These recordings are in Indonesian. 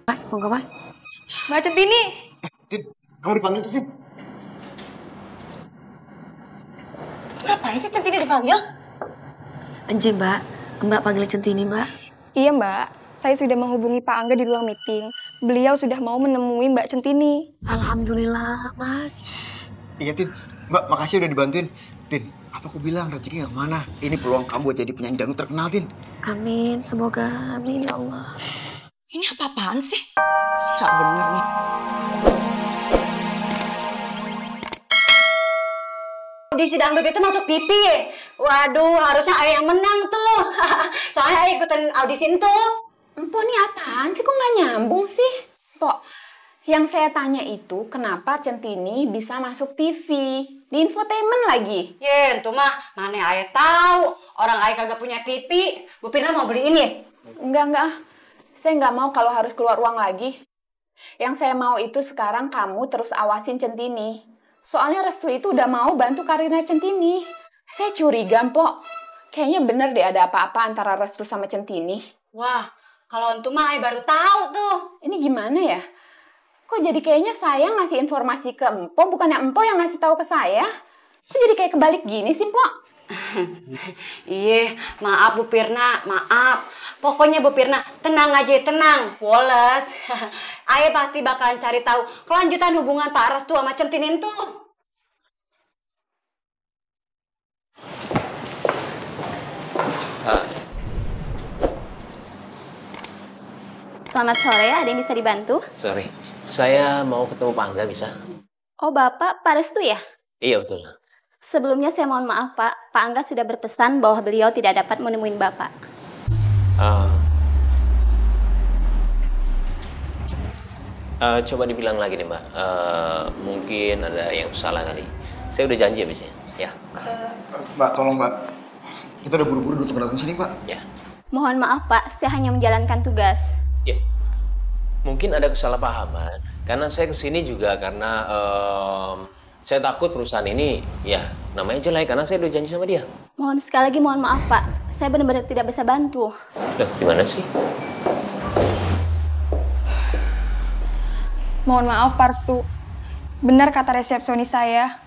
Mas, monggo mas. Mbak Centini. Tin, kamu dipanggil tuh, Tin. Ngapain sih Centini dipanggil? Anje mbak, mbak panggil Centini mbak. Iya mbak, saya sudah menghubungi Pak Angga di ruang meeting. Beliau sudah mau menemui Mbak Centini. Alhamdulillah mas. Iya, Tin. Mbak, makasih udah dibantuin. Tin, apa aku bilang rezeki gak kemana. Ini peluang kamu buat jadi penyanyi dangdut terkenal, Tin. Amin, semoga amin ya Allah. Ini apa-apaan sih? Ya bener nih. Audisi dangdut itu masuk TV. Waduh, harusnya Ayah yang menang tuh. Soalnya Ayah ikutan audisi tuh. Empok nih apaan sih? Kok nggak nyambung sih? Pok, yang saya tanya itu kenapa Centini bisa masuk TV? Di infotainment lagi. Yen, tuh mah mana Ayah tahu. Orang Ayah kagak punya TV. Bu Pirna mau beli ini. Enggak. Saya nggak mau kalau harus keluar uang lagi. Yang saya mau itu sekarang kamu terus awasin Centini. Soalnya Restu itu udah mau bantu karirnya Centini. Saya curiga, Mpok. Kayaknya bener deh ada apa-apa antara Restu sama Centini. Wah, kalau entu mah Ayah baru tahu tuh. Ini gimana ya? Kok jadi kayaknya saya ngasih informasi ke Empok, bukannya Empok yang ngasih tahu ke saya? Kok jadi kayak kebalik gini sih, Mpok? Iya, maaf Bu Pirna, maaf. Pokoknya Bu Pirna, tenang aja, tenang. Woles. Ayah pasti bakalan cari tahu kelanjutan hubungan Pak Restu sama Centinin tuh. Selamat sore, ada yang bisa dibantu? Sorry, saya mau ketemu Pak Angga, bisa? Oh, Bapak Pak Restu ya? Iya, betul. Sebelumnya saya mohon maaf, Pak. Pak Angga sudah berpesan bahwa beliau tidak dapat menemuin Bapak. Coba dibilang lagi nih, Mbak. Mungkin ada yang salah kali. Saya udah janji habisnya, ya. Mbak, tolong, Mbak. Kita udah buru-buru untuk datang sini, Pak. Ya. Mohon maaf, Pak. Saya hanya menjalankan tugas. Ya. Mungkin ada kesalahpahaman. Karena saya kesini juga karena saya takut perusahaan ini, ya, namanya jelek. Karena saya udah janji sama dia. Mohon sekali lagi mohon maaf, Pak. Saya benar-benar tidak bisa bantu. Loh, gimana sih? Mohon maaf Pak Restu. Benar kata resepsionis saya,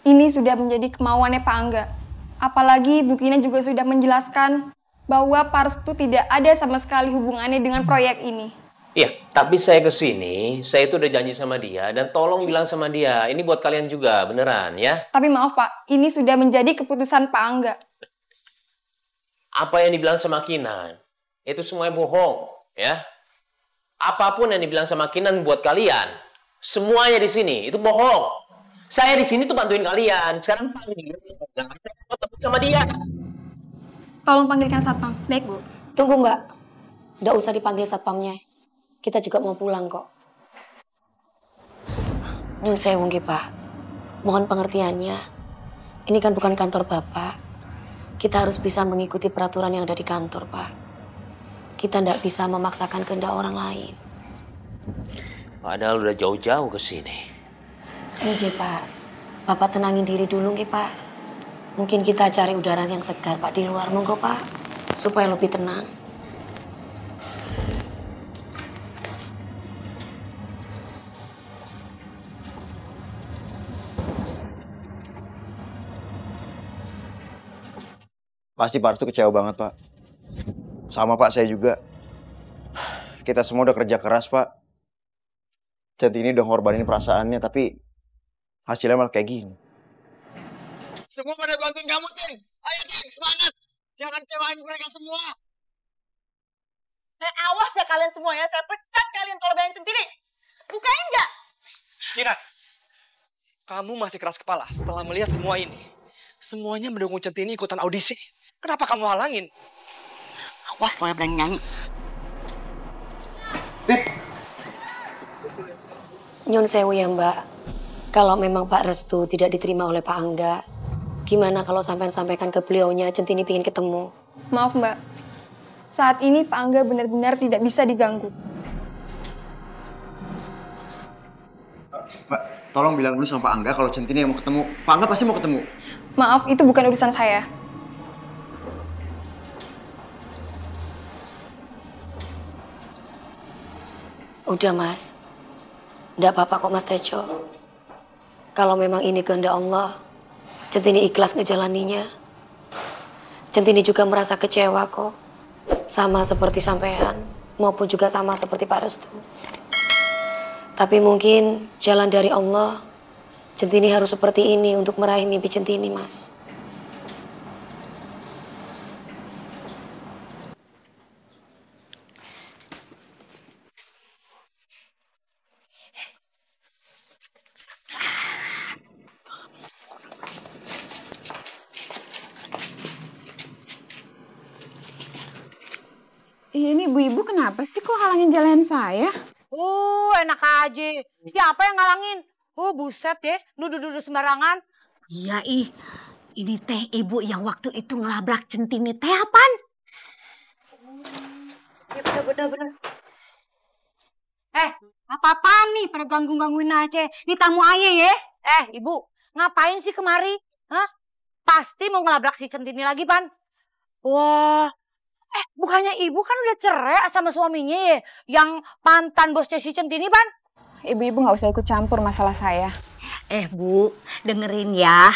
ini sudah menjadi kemauannya Pak Angga. Apalagi Bu Kina juga sudah menjelaskan bahwa Pak Restu tidak ada sama sekali hubungannya dengan proyek ini. Iya, tapi saya kesini, saya itu udah janji sama dia dan tolong bilang sama dia, ini buat kalian juga, beneran ya. Tapi maaf Pak, ini sudah menjadi keputusan Pak Angga. Apa yang dibilang sama Kinan, itu semuanya bohong, ya. Apapun yang dibilang sama Kinan buat kalian, semuanya di sini itu bohong. Saya di sini tuh bantuin kalian. Sekarang panggil, jangan ketemu sama dia. Tolong panggilkan satpam. Baik, Bu. Tunggu mbak, nggak usah dipanggil satpamnya. Kita juga mau pulang kok. Nyun sewu nggih Pak, mohon pengertiannya. Ini kan bukan kantor Bapak. Kita harus bisa mengikuti peraturan yang ada di kantor, Pak. Kita nggak bisa memaksakan kehendak orang lain. Padahal udah jauh-jauh ke sini. Nggih Pak, Bapak tenangin diri dulu nggih Pak. Mungkin kita cari udara yang segar Pak di luar, monggo Pak, supaya lebih tenang. Pasti Pak Restu kecewa banget, Pak. Sama Pak, saya juga. Kita semua udah kerja keras, Pak. Centini udah ngorbanin perasaannya, tapi hasilnya malah kayak gini. Semua pada bantuin kamu, Tin. Ayo, Tin, semangat. Jangan cewain mereka semua. Awas ya kalian semua ya, saya pecat kalian kalau bayang Centini. Bukain nggak? Kinan, kamu masih keras kepala setelah melihat semua ini. Semuanya mendukung Centini ikutan audisi. Kenapa kamu halangin? Awas lo ya berani nyanyi. Nyun sewu ya Mbak, kalau memang Pak Restu tidak diterima oleh Pak Angga, gimana kalau sampai sampaikan ke beliaunya Centini pengen ketemu? Maaf Mbak, saat ini Pak Angga benar-benar tidak bisa diganggu. Mbak, tolong bilang dulu sama Pak Angga kalau Centini yang mau ketemu. Pak Angga pasti mau ketemu. Maaf, itu bukan urusan saya. Udah Mas, nggak apa-apa kok Mas Tejo. Kalau memang ini kehendak Allah, Centini ikhlas ngejalaninya. Centini juga merasa kecewa kok. Sama seperti sampean, maupun juga sama seperti Pak Restu. Tapi mungkin jalan dari Allah, Centini harus seperti ini untuk meraih mimpi Centini, Mas. Ini ibu-ibu kenapa sih kok halangin jalan saya? Enak aja. Siapa yang ngalangin? Buset ya, nuduh-nuduh sembarangan. Iya ini teh ibu yang waktu itu ngelabrak Centini teh apaan? Ya bener. Apa-apaan nih pada gangguin aja. Ini tamu aye ya. Ibu, ngapain sih kemari? Hah? Pasti mau ngelabrak si Centini lagi, Pan. Wah, bukannya ibu kan udah cerai sama suaminya ya? Yang mantan bosnya si Centini, Pan? Ibu-ibu nggak usah ikut campur masalah saya. Bu, dengerin ya.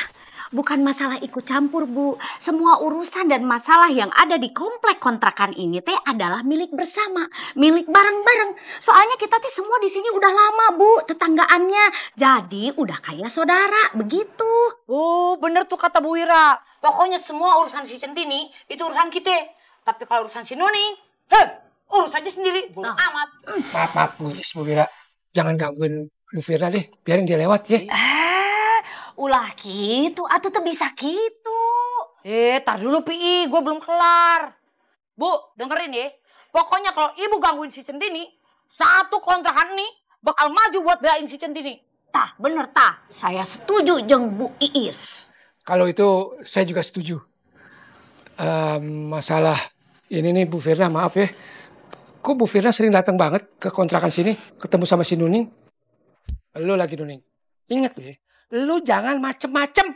Bukan masalah ikut campur, Bu. Semua urusan dan masalah yang ada di komplek kontrakan ini teh adalah milik bersama, milik bareng-bareng. Soalnya kita teh semua di sini udah lama, Bu, tetanggaannya. Jadi udah kayak saudara, begitu. Bener tuh kata Bu Wira. Pokoknya semua urusan si Centini itu urusan kita. Tapi kalau urusan si Nuning, urus aja sendiri. Bodoh amat. Maaf, Bu Wira. Jangan gangguin Bu Firna deh. Biarin dia lewat ya. Ulah gitu, atuh tuh bisa gitu. Tar dulu Pi, gue belum kelar. Bu, dengerin ya. Pokoknya kalau ibu gangguin si Centini, satu kontrakan ini bakal maju buat belain si Centini. Tah, bener tah. Saya setuju jeung Bu Iis. Kalau itu saya juga setuju. Masalah ini nih Bu Firna, maaf ya. Kok Bu Firna sering datang banget ke kontrakan sini, ketemu sama si Nuning? Lu lagi Nuning. Ingat ya, lu jangan macem-macem.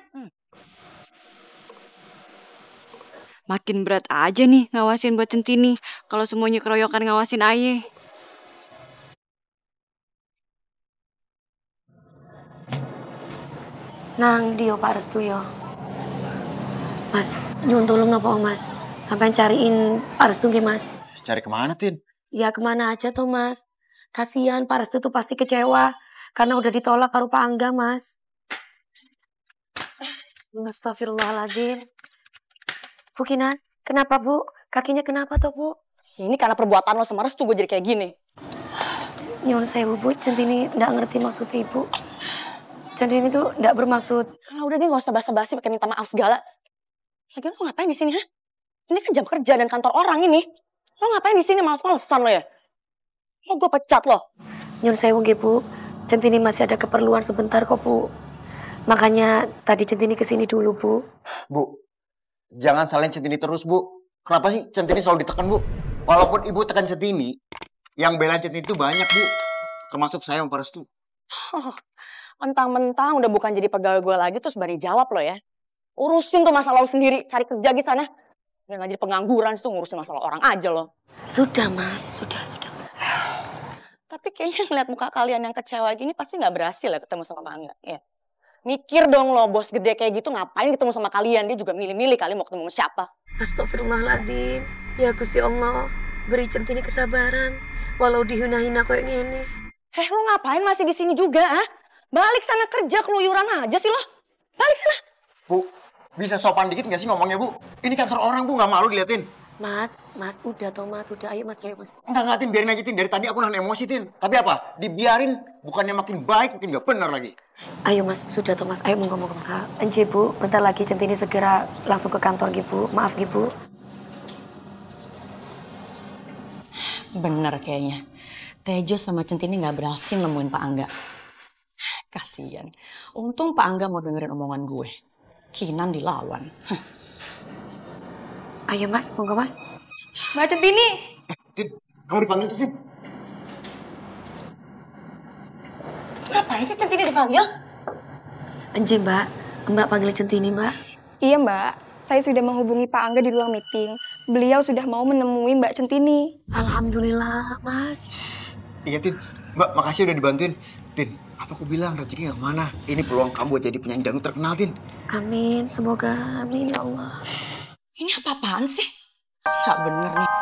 Makin berat aja nih ngawasin buat Centini. Kalau semuanya keroyokan ngawasin Aye. Nang Dio Pak Restu yo. Mas, nyuwun tolong napa Mas? Sampai cariin Pak Restu nggih Mas. Cari kemana, Tin? Ya kemana aja toh Mas. Kasihan Pak Restu tuh pasti kecewa. Karena udah ditolak karo Pak Angga Mas. Astagfirullahaladzim. Bu Kinan, kenapa Bu? Kakinya kenapa toh Bu? Ini karena perbuatan lo sama Restu gue jadi kayak gini. Nyuwun sewu Bu, Centini nggak ngerti maksud Ibu. Centini tuh nggak bermaksud. Udah deh gak usah basa-basi pakai minta maaf segala. Lagian lo ngapain di sini, ha? Ini kan jam kerja dan kantor orang ini. Lo ngapain di sini males-malesan lo ya? Lo gue pecat lo. Nyuwun sewu nggih Bu. Centini masih ada keperluan sebentar kok Bu. Makanya tadi Centini kesini dulu Bu. Bu, jangan salahin Centini terus Bu. Kenapa sih Centini selalu ditekan Bu? Walaupun Ibu tekan Centini, yang belain Centini itu banyak Bu. Termasuk saya sama Pak Restu. Mentang-mentang udah bukan jadi pegawai gue lagi terus berani jawab lo ya. Urusin tuh masalah lo sendiri, cari kerja di sana. Gak jadi pengangguran tuh ngurusin masalah orang aja lo. Sudah Mas, sudah Mas. Tapi kayaknya ngeliat muka kalian yang kecewa gini pasti gak berhasil ya ketemu sama Pak Angga. Ya. Mikir dong lo, bos gede kayak gitu ngapain ketemu sama kalian. Dia juga milih-milih kali mau ketemu sama siapa. Astagfirullahaladzim. Ya Gusti Allah, beri Centini kesabaran. Walau dihina-hina kayak gini. Lo ngapain masih di sini juga, ah? Balik sana kerja, keluyuran aja sih lo. Balik sana. Bu, bisa sopan dikit gak sih ngomongnya Bu? Ini kantor orang Bu, gak malu diliatin. Mas, udah toh Mas, udah ayo Mas. Enggak Tin, biarin aja Tin. Dari tadi aku nahan emosi Tin. Tapi apa? Dibiarin, bukannya makin baik, makin gak benar lagi. Ayo Mas, sudah toh Mas, ayo monggo. Enci Bu, bentar lagi Centini segera langsung ke kantor Bu. Maaf Bu. Bener kayaknya. Tejo sama Centini gak berhasil nemuin Pak Angga. Kasian. Untung Pak Angga mau dengerin omongan gue. Kinan dilawan. Ayo Mas, monggo Mas. Mbak Centini. Tin, kamu dipanggil tuh Tin. Ngapain sih Centini dipanggil? Enci Mbak panggil Centini Mbak. Iya Mbak, saya sudah menghubungi Pak Angga di ruang meeting. Beliau sudah mau menemui Mbak Centini. Alhamdulillah Mas. Iya, Tin. Mbak, makasih udah dibantuin. Tin, apa aku bilang rezeki gak kemana. Ini peluang kamu buat jadi penyanyi dangdut terkenal, Tin. Amin, semoga amin ya Allah. Ini apa-apaan sih? Ya bener nih.